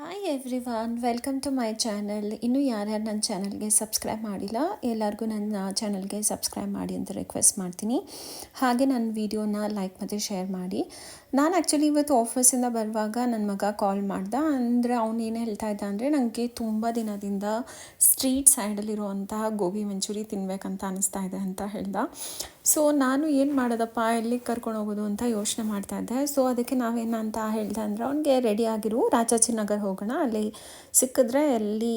Hi everyone, welcome to my channel. ಇನ್ನೂ ಯಾರ್ಯಾರು ನನ್ನ ಚಾನಲ್ಗೆ ಸಬ್ಸ್ಕ್ರೈಬ್ ಮಾಡಿಲ್ಲ ಎಲ್ಲರಿಗೂ ನನ್ನ ಚಾನಲ್ಗೆ ಸಬ್ಸ್ಕ್ರೈಬ್ ಮಾಡಿ ಅಂತ ರಿಕ್ವೆಸ್ಟ್ ಮಾಡ್ತೀನಿ. ಹಾಗೆ ನನ್ನ ವೀಡಿಯೋನ ಲೈಕ್ ಮತ್ತು ಶೇರ್ ಮಾಡಿ. ನಾನು ಆ್ಯಕ್ಚುಲಿ ಇವತ್ತು ಆಫೀಸಿಂದ ಬರುವಾಗ ನನ್ನ ಮಗ ಕಾಲ್ ಮಾಡ್ದೆ. ಅಂದರೆ ಅವ್ನು ಏನು ಹೇಳ್ತಾ ಇದ್ದ ಅಂದರೆ, ನನಗೆ ತುಂಬ ದಿನದಿಂದ ಸ್ಟ್ರೀಟ್ ಸೈಡಲ್ಲಿರುವಂತಹ ಗೋಬಿ ಮಂಚೂರಿ ತಿನ್ನಬೇಕಂತ ಅನಿಸ್ತಾ ಇದೆ ಅಂತ ಹೇಳ್ದ. ಸೊ ನಾನು ಏನು ಮಾಡೋದಪ್ಪ, ಎಲ್ಲಿಗೆ ಕರ್ಕೊಂಡು ಹೋಗೋದು ಅಂತ ಯೋಚನೆ ಮಾಡ್ತಾಯಿದ್ದೆ. ಸೊ ಅದಕ್ಕೆ ನಾವೇನಂತ ಹೇಳ್ದೆ ಅಂದರೆ, ಅವ್ನಿಗೆ ರೆಡಿ ಆಗಿರು, ರಾಜಾಜಿನಗರ್ ಹೋಗೋಣ, ಅಲ್ಲಿ ಸಿಕ್ಕಿದ್ರೆ ಎಲ್ಲಿ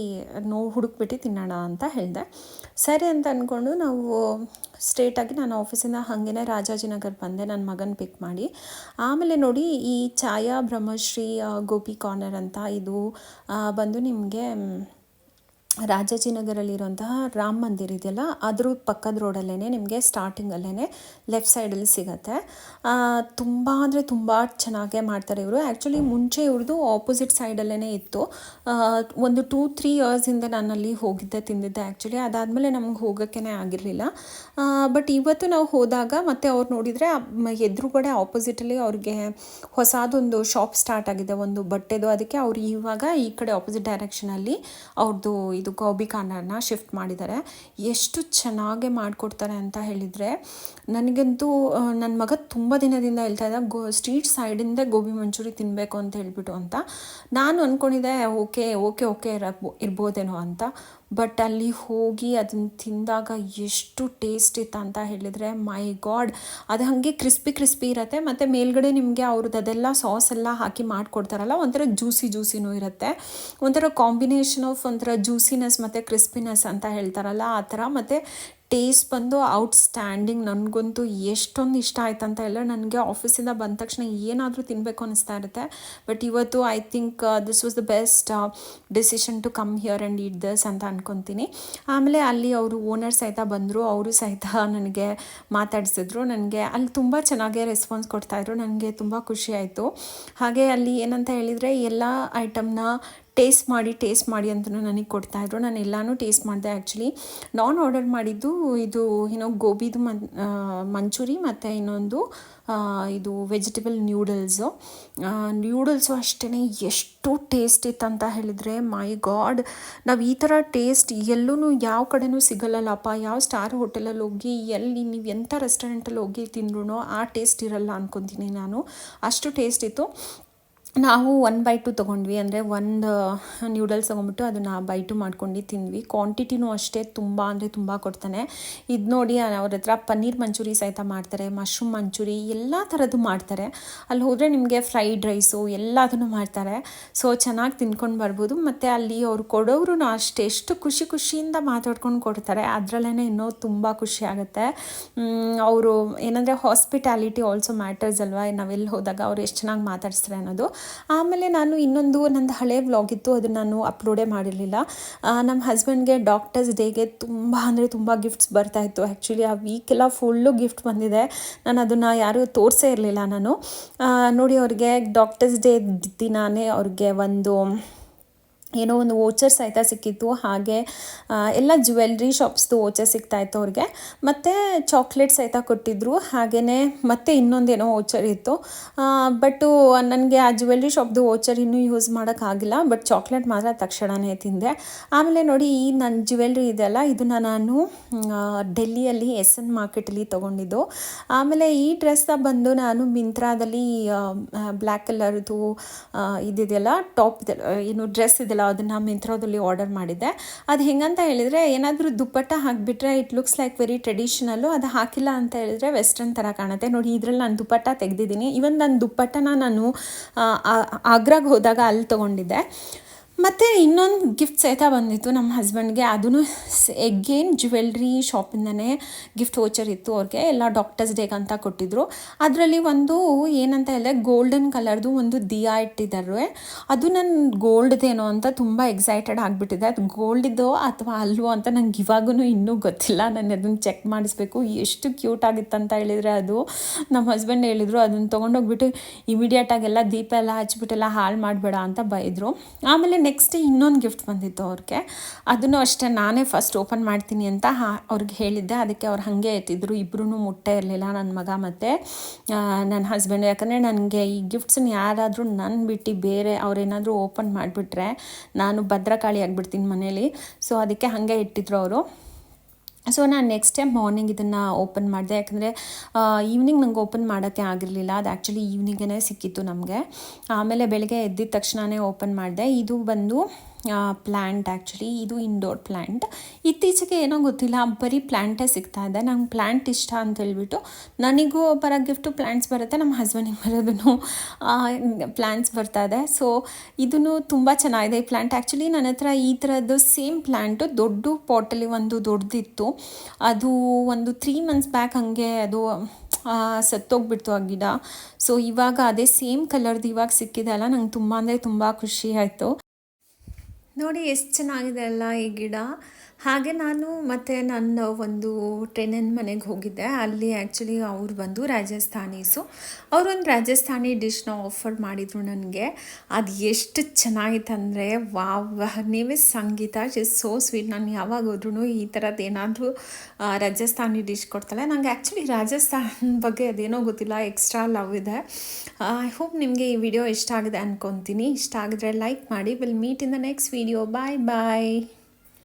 ಹುಡುಕ್ಬಿಟ್ಟು ತಿನ್ನೋಣ ಅಂತ ಹೇಳಿದೆ. ಸರಿ ಅಂತ ಅಂದ್ಕೊಂಡು ನಾವು ಸ್ಟ್ರೇಟಾಗಿ ನಾನು ಆಫೀಸಿಂದ ಹಾಗೇ ರಾಜಾಜಿನಗರ್ ಬಂದೆ ನನ್ನ ಮಗನ ಪಿಕ್ ಮಾಡಿ. ಆಮೇಲೆ ನೋಡಿ, ಈ ಛಾಯಾ ಬ್ರಹ್ಮಶ್ರೀ ಗೋಪಿ ಕಾರ್ನರ್ ಅಂತ ಇದು ಬಂದು ನಿಮಗೆ ರಾಜಾಜಿನಗರಲ್ಲಿರುವಂತಹ ರಾಮ ಮಂದಿರ ಇದೆಯಲ್ಲ, ಅದ್ರ ಪಕ್ಕದ ರೋಡಲ್ಲೇ ನಿಮಗೆ ಸ್ಟಾರ್ಟಿಂಗಲ್ಲೇ ಲೆಫ್ಟ್ ಸೈಡಲ್ಲಿ ಸಿಗುತ್ತೆ. ತುಂಬ ಅಂದರೆ ತುಂಬ ಚೆನ್ನಾಗೇ ಮಾಡ್ತಾರೆ ಇವರು. ಆ್ಯಕ್ಚುಲಿ ಮುಂಚೆ ಇವ್ರದ್ದು ಆಪೋಸಿಟ್ ಸೈಡಲ್ಲೇ ಇತ್ತು. ಒಂದು 2-3 ಇಯರ್ಸಿಂದ ನಾನಲ್ಲಿ ಹೋಗಿದ್ದೆ, ತಿಂದಿದ್ದೆ ಆ್ಯಕ್ಚುಲಿ. ಅದಾದಮೇಲೆ ನಮ್ಗೆ ಹೋಗೋಕ್ಕೇ ಆಗಿರಲಿಲ್ಲ. ಬಟ್ ಇವತ್ತು ನಾವು ಹೋದಾಗ ಮತ್ತೆ ಅವ್ರು ನೋಡಿದರೆ ಎದುರುಗಡೆ ಆಪೋಸಿಟಲ್ಲಿ ಅವ್ರಿಗೆ ಹೊಸದೊಂದು ಶಾಪ್ ಸ್ಟಾರ್ಟ್ ಆಗಿದೆ, ಒಂದು ಬಟ್ಟೆದು. ಅದಕ್ಕೆ ಅವ್ರು ಇವಾಗ ಈ ಕಡೆ ಆಪೋಸಿಟ್ ಡೈರೆಕ್ಷನಲ್ಲಿ ಅವ್ರದ್ದು ಇದು ಗೋಬಿ ಕಾರ್ನರ್ನ ಶಿಫ್ಟ್ ಮಾಡಿದ್ದಾರೆ. ಎಷ್ಟು ಚೆನ್ನಾಗೆ ಮಾಡಿಕೊಡ್ತಾರೆ ಅಂತ ಹೇಳಿದರೆ, ನನಗಂತೂ ನನ್ನ ಮಗ ತುಂಬ ದಿನದಿಂದ ಹೇಳ್ತಾ ಇದ್ದ ಸ್ಟ್ರೀಟ್ ಸೈಡಿಂದ ಗೋಬಿ ಮಂಚೂರಿ ತಿನ್ನಬೇಕು ಅಂತ ಹೇಳ್ಬಿಟ್ಟು ಅಂತ. ನಾನು ಅಂದ್ಕೊಂಡಿದ್ದೆ ಓಕೆ ಇರ್ಬೋದೇನೋ ಅಂತ. ಬಟ್ ಅಲ್ಲಿ ಹೋಗಿ ಅದನ್ನು ತಿಂದಾಗ ಎಷ್ಟು ಟೇಸ್ಟ್ ಇತ್ತು ಅಂತ ಹೇಳಿದರೆ, ಮೈ ಗಾಡ್, ಅದು ಹಾಗೆ ಕ್ರಿಸ್ಪಿ ಇರುತ್ತೆ. ಮತ್ತು ಮೇಲ್ಗಡೆ ನಿಮಗೆ ಅವ್ರದ್ದು ಅದೆಲ್ಲ ಸಾಸ್ ಎಲ್ಲ ಹಾಕಿ ಮಾಡಿಕೊಡ್ತಾರಲ್ಲ, ಒಂಥರ ಜ್ಯೂಸಿನೂ ಇರುತ್ತೆ. ಒಂಥರ ಕಾಂಬಿನೇಷನ್ ಆಫ್ ಒಂಥರ ಜ್ಯೂಸಿನೆಸ್ ಮತ್ತು ಕ್ರಿಸ್ಪಿನೆಸ್ ಅಂತ ಹೇಳ್ತಾರಲ್ಲ, ಆ ಥರ. ಮತ್ತು ಟೇಸ್ಟ್ ಬಂದು ಔಟ್ಸ್ಟ್ಯಾಂಡಿಂಗ್. ನನಗಂತೂ ಎಷ್ಟೊಂದು ಇಷ್ಟ ಆಯ್ತು ಅಂತ ಹೇಳಿದ್ರೆ, ನನಗೆ ಆಫೀಸಿಂದ ಬಂದ ತಕ್ಷಣ ಏನಾದರೂ ತಿನ್ನಬೇಕು ಅನ್ನಿಸ್ತಾ ಇರುತ್ತೆ. ಬಟ್ ಇವತ್ತು I think this was the best decision to come here and eat this ಅಂತ ಅಂದ್ಕೊತೀನಿ. ಆಮೇಲೆ ಅಲ್ಲಿ ಅವರು ಓನರ್ ಸಹಿತ ಬಂದರು, ಅವರು ಸಹಿತ ನನಗೆ ಮಾತಾಡಿಸಿದ್ರು. ನನಗೆ ಅಲ್ಲಿ ತುಂಬ ಚೆನ್ನಾಗೇ ರೆಸ್ಪಾನ್ಸ್ ಕೊಡ್ತಾಯಿದ್ರು, ನನಗೆ ತುಂಬ ಖುಷಿ ಆಯಿತು. ಹಾಗೆ ಅಲ್ಲಿ ಏನಂತ ಹೇಳಿದರೆ, ಎಲ್ಲ ಐಟಮ್ನ ಟೇಸ್ಟ್ ಮಾಡಿ ಅಂತಲೂ ನನಗೆ ಕೊಡ್ತಾಯಿದ್ರು. ನಾನು ಎಲ್ಲನೂ ಟೇಸ್ಟ್ ಮಾಡಿದೆ. ಆ್ಯಕ್ಚುಲಿ ನಾನು ಆರ್ಡರ್ ಮಾಡಿದ್ದು ಇದು ಗೋಬಿದು ಮಂಚೂರಿ ಮತ್ತು ಇನ್ನೊಂದು ಇದು ವೆಜಿಟೇಬಲ್ ನ್ಯೂಡಲ್ಸು ಅಷ್ಟೇ ಎಷ್ಟು ಟೇಸ್ಟ್ ಇತ್ತು ಅಂತ ಹೇಳಿದರೆ, ಮೈ ಗಾಡ್, ನಾವು ಈ ಥರ ಟೇಸ್ಟ್ ಎಲ್ಲೂ ಯಾವ ಕಡೆನೂ ಸಿಗಲ್ಲಲ್ಲಪ್ಪ. ಯಾವ ಸ್ಟಾರ್ ಹೋಟೆಲಲ್ಲಿ ಹೋಗಿ ಎಲ್ಲಿ ನೀವು ಎಂಥ ರೆಸ್ಟೋರೆಂಟಲ್ಲಿ ಹೋಗಿ ತಿಂದ್ರೂ ಆ ಟೇಸ್ಟ್ ಇರಲ್ಲ ಅಂದ್ಕೊತೀನಿ ನಾನು. ಅಷ್ಟು ಟೇಸ್ಟ್ ಇತ್ತು. ನಾವು 1/2 ತೊಗೊಂಡ್ವಿ. ಅಂದರೆ ಒಂದು ನ್ಯೂಡಲ್ಸ್ ತೊಗೊಂಡ್ಬಿಟ್ಟು ಅದನ್ನು ಬೈಟು ಮಾಡ್ಕೊಂಡು ತಿಂದ್ವಿ. ಕ್ವಾಂಟಿಟಿನೂ ಅಷ್ಟೇ ತುಂಬ ಅಂದರೆ ತುಂಬ ಕೊಡ್ತಾನೆ. ಇದು ನೋಡಿ, ಅವ್ರ ಹತ್ರ ಪನ್ನೀರ್ ಮಂಚೂರಿ ಸಹಿತ ಮಾಡ್ತಾರೆ, ಮಶ್ರೂಮ್ ಮಂಚೂರಿ ಎಲ್ಲ ಥರದ್ದು ಮಾಡ್ತಾರೆ. ಅಲ್ಲಿ ಹೋದರೆ ನಿಮಗೆ ಫ್ರೈಡ್ ರೈಸು ಎಲ್ಲದನ್ನು ಮಾಡ್ತಾರೆ. ಸೊ ಚೆನ್ನಾಗಿ ತಿನ್ಕೊಂಡು ಬರ್ಬೋದು. ಮತ್ತು ಅಲ್ಲಿ ಅವ್ರು ಕೊಡೋರು ಅಷ್ಟೇ ಎಷ್ಟು ಖುಷಿಯಿಂದ ಮಾತಾಡ್ಕೊಂಡು ಕೊಡ್ತಾರೆ. ಅದರಲ್ಲೇ ಇನ್ನೂ ತುಂಬ ಖುಷಿ ಆಗುತ್ತೆ. ಅವರು ಏನಂದರೆ ಹಾಸ್ಪಿಟಾಲಿಟಿ ಆಲ್ಸೋ ಮ್ಯಾಟರ್ಸ್ ಅಲ್ವಾ, ನಾವೆಲ್ಲಿ ಹೋದಾಗ ಅವ್ರು ಎಷ್ಟು ಚೆನ್ನಾಗಿ ಮಾತಾಡಿಸ್ತಾರೆ ಅನ್ನೋದು. ಆಮೇಲೆ ನಾನು ಇನ್ನೊಂದು ನಂದು ಹಳೆ ವ್ಲಾಗ್ ಇತ್ತು, ಅದನ್ನು ನಾನು ಅಪ್ಲೋಡೇ ಮಾಡಿರಲಿಲ್ಲ. ನಮ್ಮ ಹಸ್ಬೆಂಡ್ಗೆ ಡಾಕ್ಟರ್ಸ್ ಡೇಗೆ ತುಂಬ ಅಂದರೆ ತುಂಬ ಗಿಫ್ಟ್ಸ್ ಬರ್ತಾಯಿತ್ತು. ಆ್ಯಕ್ಚುಲಿ ಆ ವೀಕೆಲ್ಲ ಫುಲ್ಲು ಗಿಫ್ಟ್ ಬಂದಿದೆ. ನಾನು ಅದನ್ನು ಯಾರೂ ತೋರಿಸೇ ಇರಲಿಲ್ಲ. ನಾನು ನೋಡಿ, ಅವ್ರಿಗೆ ಡಾಕ್ಟರ್ಸ್ ಡೇ ದಿನಾನೇ ಅವ್ರಿಗೆ ಒಂದು ವೋಚರ್ ಸಹಿತ ಸಿಕ್ಕಿತ್ತು. ಹಾಗೆ ಎಲ್ಲ ಜ್ಯುವೆಲ್ರಿ ಶಾಪ್ಸ್ದು ವೋಚರ್ ಸಿಗ್ತಾಯಿತ್ತು ಅವ್ರಿಗೆ. ಮತ್ತು ಚಾಕ್ಲೇಟ್ ಸಹಿತ ಕೊಟ್ಟಿದ್ದರು. ಹಾಗೆಯೇ ಮತ್ತೆ ಇನ್ನೊಂದೇನೋ ವೋಚರ್ ಇತ್ತು. ಬಟ್ಟು ನನಗೆ ಆ ಜ್ಯುವೆಲ್ರಿ ಶಾಪ್ದು ವೋಚರ್ ಇನ್ನೂ ಯೂಸ್ ಮಾಡೋಕ್ಕಾಗಿಲ್ಲ. ಬಟ್ ಚಾಕ್ಲೇಟ್ ಮಾತ್ರ ತಕ್ಷಣವೇ ತಿಂದೆ. ಆಮೇಲೆ ನೋಡಿ, ಈ ನನ್ನ ಜ್ಯುವೆಲ್ರಿ ಇದೆಯಲ್ಲ, ಇದನ್ನು ನಾನು ಡೆಲ್ಲಿಯಲ್ಲಿ SN ಮಾರ್ಕೆಟಲ್ಲಿ ತೊಗೊಂಡಿದ್ದು. ಆಮೇಲೆ ಈ ಡ್ರೆಸ್ನ ಬಂದು ನಾನು ಮಿಂತ್ರಾದಲ್ಲಿ ಬ್ಲ್ಯಾಕ್ ಕಲರ್ದು ಇದೆಯಲ್ಲ, ಟಾಪ್ ಇದೆಲ್ಲ ಡ್ರೆಸ್ ಇದೆಲ್ಲ, ಅದನ್ನು ಮಿಂತ್ರಾದಲ್ಲಿ ಆರ್ಡರ್ ಮಾಡಿದ್ದೆ. ಅದು ಹೆಂಗಂತ ಹೇಳಿದರೆ, ಏನಾದರೂ ದುಪ್ಪಟ್ಟ ಹಾಕಿಬಿಟ್ರೆ ಇಟ್ ಲುಕ್ಸ್ ಲೈಕ್ ವೆರಿ ಟ್ರೆಡಿಷನಲ್ಲು. ಅದು ಹಾಕಿಲ್ಲ ಅಂತ ಹೇಳಿದ್ರೆ ವೆಸ್ಟರ್ನ್ ಥರ ಕಾಣುತ್ತೆ. ನೋಡಿ, ಇದರಲ್ಲಿ ನಾನು ದುಪ್ಪಟ್ಟ ತೆಗೆದಿದ್ದೀನಿ. ಇವನ್ ನನ್ನ ದುಪ್ಪಟ್ಟನ ನಾನು ಆಗ್ರಾಗೆ ಹೋದಾಗ ಅಲ್ಲಿ ತೊಗೊಂಡಿದ್ದೆ. ಮತ್ತು ಇನ್ನೊಂದು ಗಿಫ್ಟ್ ಸಹಿತ ಬಂದಿತ್ತು ನಮ್ಮ ಹಸ್ಬೆಂಡ್ಗೆ. ಅದೂ ಎಗೇನ್ ಜ್ಯುವೆಲ್ರಿ ಶಾಪಿಂದನೇ ಗಿಫ್ಟ್ ವೋಚರ್ ಇತ್ತು ಅವ್ರಿಗೆ. ಎಲ್ಲ ಡಾಕ್ಟರ್ಸ್ ಡೇಗೆ ಅಂತ ಕೊಟ್ಟಿದ್ದರು. ಅದರಲ್ಲಿ ಒಂದು ಏನಂತ ಹೇಳಿದ್ರೆ, ಗೋಲ್ಡನ್ ಕಲರ್ದು ಒಂದು ದಿಯಾ ಇಟ್ಟಿದ್ದಾರೆ. ಅದು ನನ್ನ ಗೋಲ್ಡ್ದೇನೋ ಅಂತ ತುಂಬ ಎಕ್ಸೈಟೆಡ್ ಆಗಿಬಿಟ್ಟಿದೆ. ಅದು ಗೋಲ್ಡಿದ್ದೋ ಅಥವಾ ಅಲ್ವೋ ಅಂತ ನಂಗೆ ಇವಾಗೂ ಇನ್ನೂ ಗೊತ್ತಿಲ್ಲ. ನಾನು ಅದನ್ನು ಚೆಕ್ ಮಾಡಿಸ್ಬೇಕು. ಎಷ್ಟು ಕ್ಯೂಟ್ ಆಗಿತ್ತು ಅಂತ ಹೇಳಿದರೆ, ಅದು ನಮ್ಮ ಹಸ್ಬೆಂಡ್ ಹೇಳಿದರು, ಅದನ್ನು ತೊಗೊಂಡೋಗ್ಬಿಟ್ಟು ಇಮಿಡಿಯೇಟಾಗೆಲ್ಲ ದೀಪ ಎಲ್ಲ ಹಚ್ಬಿಟ್ಟೆಲ್ಲ ಹಾಳು ಮಾಡಬೇಡ ಅಂತ ಬೈದರು. ಆಮೇಲೆ ನೆಕ್ಸ್ಟ್ ಇನ್ನೊಂದು ಗಿಫ್ಟ್ ಬಂದಿತ್ತು ಅವ್ರಿಗೆ. ಅದನ್ನು ಅಷ್ಟೇ ನಾನೇ ಫಸ್ಟ್ ಓಪನ್ ಮಾಡ್ತೀನಿ ಅಂತ ಅವ್ರಿಗೆ ಹೇಳಿದ್ದೆ. ಅದಕ್ಕೆ ಅವ್ರು ಹಾಗೆ ಎತ್ತಿದ್ರು. ಇಬ್ಬರೂ ಮುಟ್ಟೇ ಇರಲಿಲ್ಲ, ನನ್ನ ಮಗ ಮತ್ತು ನನ್ನ ಹಸ್ಬೆಂಡ್. ಯಾಕಂದರೆ ನನಗೆ ಈ ಗಿಫ್ಟ್ಸನ್ನ ಯಾರಾದರೂ ನನ್ನ ಬಿಟ್ಟು ಬೇರೆ ಅವರೇನಾದರೂ ಓಪನ್ ಮಾಡಿಬಿಟ್ರೆ ನಾನು ಭದ್ರಕಾಳಿ ಆಗಿಬಿಡ್ತೀನಿ ಮನೇಲಿ. ಸೊ ಅದಕ್ಕೆ ಹಾಗೆ ಇಟ್ಟಿದ್ರು ಅವರು. ಸೊ ನಾನು ನೆಕ್ಸ್ಟ್ ಟೈಮ್ ಮಾರ್ನಿಂಗ್ ಇದನ್ನು ಓಪನ್ ಮಾಡಿದೆ. ಯಾಕಂದರೆ ಈವ್ನಿಂಗ್ ನಂಗೆ ಓಪನ್ ಮಾಡೋಕ್ಕೆ ಆಗಿರಲಿಲ್ಲ. ಅದು ಆ್ಯಕ್ಚುಲಿ ಈವ್ನಿಂಗೇ ಸಿಕ್ಕಿತ್ತು ನಮಗೆ. ಆಮೇಲೆ ಬೆಳಗ್ಗೆ ಎದ್ದಿದ ತಕ್ಷಣವೇ ಓಪನ್ ಮಾಡಿದೆ. ಇದು ಬಂದು ಪ್ಲ್ಯಾಂಟ್. ಆ್ಯಕ್ಚುಲಿ ಇದು ಇಂಡೋರ್ ಪ್ಲ್ಯಾಂಟ್. ಇತ್ತೀಚೆಗೆ ಏನೋ ಗೊತ್ತಿಲ್ಲ, ಬರೀ ಪ್ಲ್ಯಾಂಟೇ ಸಿಗ್ತಾ ಇದೆ. ನಂಗೆ ಪ್ಲ್ಯಾಂಟ್ ಇಷ್ಟ ಅಂತ ಹೇಳ್ಬಿಟ್ಟು ನನಗೂ ಬರೋ ಗಿಫ್ಟು ಪ್ಲ್ಯಾಂಟ್ಸ್ ಬರುತ್ತೆ, ನಮ್ಮ ಹಸ್ಬೆಂಡಿಗೆ ಬರೋದೂ ಪ್ಲ್ಯಾಂಟ್ಸ್ ಬರ್ತಾ ಇದೆ. ಸೊ ಇದೂ ತುಂಬ ಚೆನ್ನಾಗಿದೆ ಈ ಪ್ಲ್ಯಾಂಟ್. ಆ್ಯಕ್ಚುಲಿ ನನ್ನ ಹತ್ರ ಈ ಥರದ್ದು ಸೇಮ್ ಪ್ಲ್ಯಾಂಟು ದೊಡ್ಡ ಪಾಟಲ್ಲಿ ಒಂದು ದೊಡ್ಡದಿತ್ತು. ಅದು ಒಂದು 3 months ಬ್ಯಾಕ್ ಹಾಗೆ ಅದು ಸತ್ತೋಗ್ಬಿಡ್ತು ಆ ಗಿಡ. ಸೊ ಇವಾಗ ಅದೇ ಸೇಮ್ ಕಲರ್ದು ಇವಾಗ ಸಿಕ್ಕಿದೆ ಅಲ್ಲ, ನಂಗೆ ತುಂಬ ಅಂದರೆ ತುಂಬ ಖುಷಿ ಆಯಿತು. ನೋಡಿ ಎಷ್ಟು ಚೆನ್ನಾಗಿದೆ ಅಲ್ಲ ಈ ಗಿಡ. ಹಾಗೆ ನಾನು ಮತ್ತು ನನ್ನ ಒಂದು ಟ್ರೈನಿನ ಮನೆಗೆ ಹೋಗಿದ್ದೆ. ಅಲ್ಲಿ ಆ್ಯಕ್ಚುಲಿ ಅವ್ರು ಬಂದು ರಾಜಸ್ಥಾನೀಸು. ಅವರೊಂದು ರಾಜಸ್ಥಾನಿ ಡಿಶ್ನ ಆಫರ್ ಮಾಡಿದರು ನನಗೆ. ಅದು ಎಷ್ಟು ಚೆನ್ನಾಗಿತ್ತಂದರೆ ವಾವ್, ನೀವೇ ಸಂಗೀತ ಇಸ್ ಸೋ ಸ್ವೀಟ್. ನಾನು ಯಾವಾಗ ಹೋದ್ರೂ ಈ ಥರದ್ದು ಏನಾದರೂ ರಾಜಸ್ಥಾನಿ ಡಿಶ್ ಕೊಡ್ತಾಳೆ. ನನಗೆ ಆ್ಯಕ್ಚುಲಿ ರಾಜಸ್ಥಾನ ಬಗ್ಗೆ ಅದೇನೋ ಗೊತ್ತಿಲ್ಲ, ಎಕ್ಸ್ಟ್ರಾ ಲವ್ ಇದೆ. ಐ ಹೋಪ್ ನಿಮಗೆ ಈ ವಿಡಿಯೋ ಇಷ್ಟ ಆಗಿದೆ ಅಂದ್ಕೊತೀನಿ. ಇಷ್ಟ ಆಗಿದ್ರೆ ಲೈಕ್ ಮಾಡಿ. Will meet in the next video. Bye bye.